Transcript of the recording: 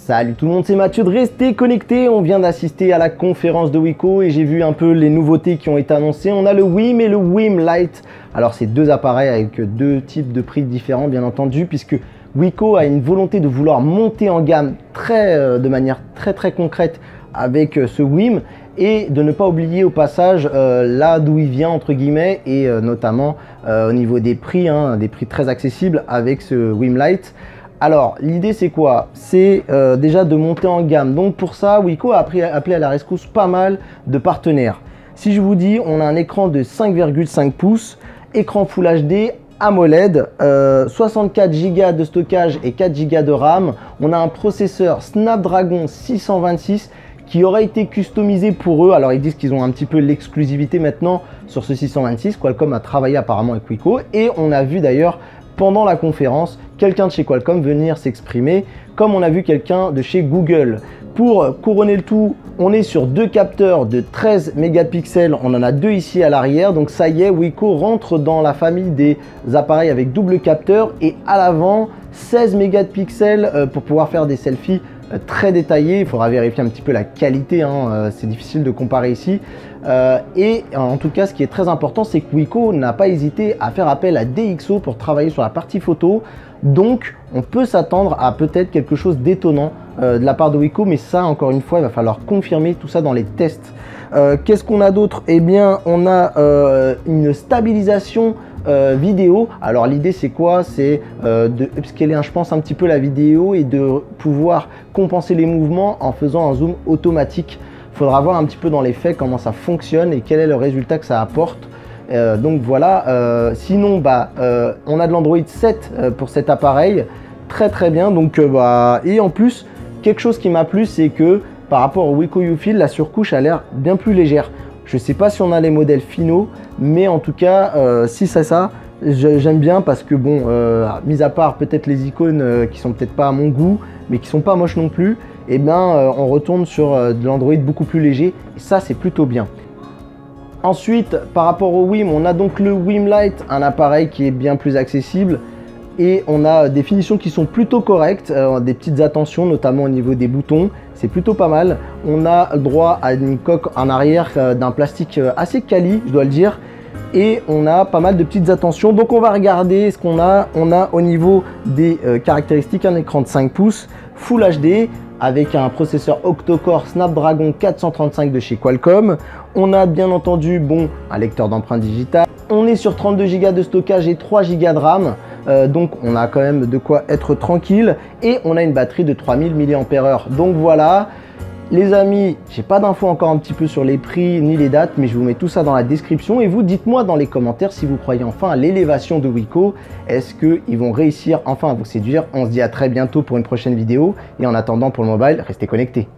Salut tout le monde, c'est Mathieu de Rester Connecté. On vient d'assister à la conférence de Wiko et j'ai vu un peu les nouveautés qui ont été annoncées. On a le WIM et le WIM Lite. Alors c'est deux appareils avec deux types de prix différents bien entendu, puisque Wiko a une volonté de vouloir monter en gamme de manière très concrète avec ce WIM et de ne pas oublier au passage là d'où il vient entre guillemets et notamment au niveau des prix très accessibles avec ce WIM Lite. Alors l'idée c'est quoi? C'est déjà de monter en gamme. Donc pour ça Wiko a appelé à la rescousse pas mal de partenaires. Si je vous dis, on a un écran de 5,5 pouces, écran Full HD, AMOLED, 64 Go de stockage et 4 Go de RAM. On a un processeur Snapdragon 626 qui aurait été customisé pour eux. Alors ils disent qu'ils ont un petit peu l'exclusivité maintenant sur ce 626. Qualcomm a travaillé apparemment avec Wiko et on a vu d'ailleurs pendant la conférence quelqu'un de chez Qualcomm venir s'exprimer, comme on a vu quelqu'un de chez Google. Pour couronner le tout, on est sur deux capteurs de 13 mégapixels, on en a deux ici à l'arrière, donc ça y est, Wiko rentre dans la famille des appareils avec double capteur, et à l'avant 16 mégapixels pour pouvoir faire des selfies très détaillés. Il faudra vérifier un petit peu la qualité, c'est difficile de comparer ici. Et en tout cas, ce qui est très important, c'est que Wiko n'a pas hésité à faire appel à DxO pour travailler sur la partie photo. Donc, on peut s'attendre à peut-être quelque chose d'étonnant de la part de Wiko, mais ça, encore une fois, il va falloir confirmer tout ça dans les tests. Qu'est-ce qu'on a d'autre? Eh bien, on a une stabilisation vidéo. Alors l'idée c'est quoi? C'est de upscaler je pense un petit peu la vidéo et de pouvoir compenser les mouvements en faisant un zoom automatique. Il faudra voir un petit peu dans les faits comment ça fonctionne et quel est le résultat que ça apporte. Donc voilà, sinon on a de l'Android 7 pour cet appareil, très bien. Donc et en plus quelque chose qui m'a plu, c'est que par rapport au Wiko YouFeel, la surcouche a l'air bien plus légère. Je ne sais pas si on a les modèles finaux, mais en tout cas, si c'est ça, j'aime bien parce que bon, mis à part peut-être les icônes qui sont peut-être pas à mon goût, mais qui sont pas moches non plus, et on retourne sur de l'Android beaucoup plus léger, et ça c'est plutôt bien. Ensuite, par rapport au WIM, on a donc le WIM Lite, un appareil qui est bien plus accessible, et on a des finitions qui sont plutôt correctes, des petites attentions notamment au niveau des boutons, c'est plutôt pas mal. On a le droit à une coque en arrière d'un plastique assez quali, je dois le dire, et on a pas mal de petites attentions. Donc on va regarder ce qu'on a. On a au niveau des caractéristiques un écran de 5 pouces Full HD avec un processeur octa-core Snapdragon 435 de chez Qualcomm. On a bien entendu un lecteur d'empreintes digitales. On est sur 32 Go de stockage et 3 Go de RAM. Donc on a quand même de quoi être tranquille et on a une batterie de 3000 mAh. Donc voilà les amis, j'ai pas d'infos encore un petit peu sur les prix ni les dates, mais je vous mets tout ça dans la description et vous dites-moi dans les commentaires si vous croyez enfin à l'élévation de Wiko. Est-ce qu'ils vont réussir enfin à vous séduire? On se dit à très bientôt pour une prochaine vidéo et en attendant pour le mobile, restez connectés.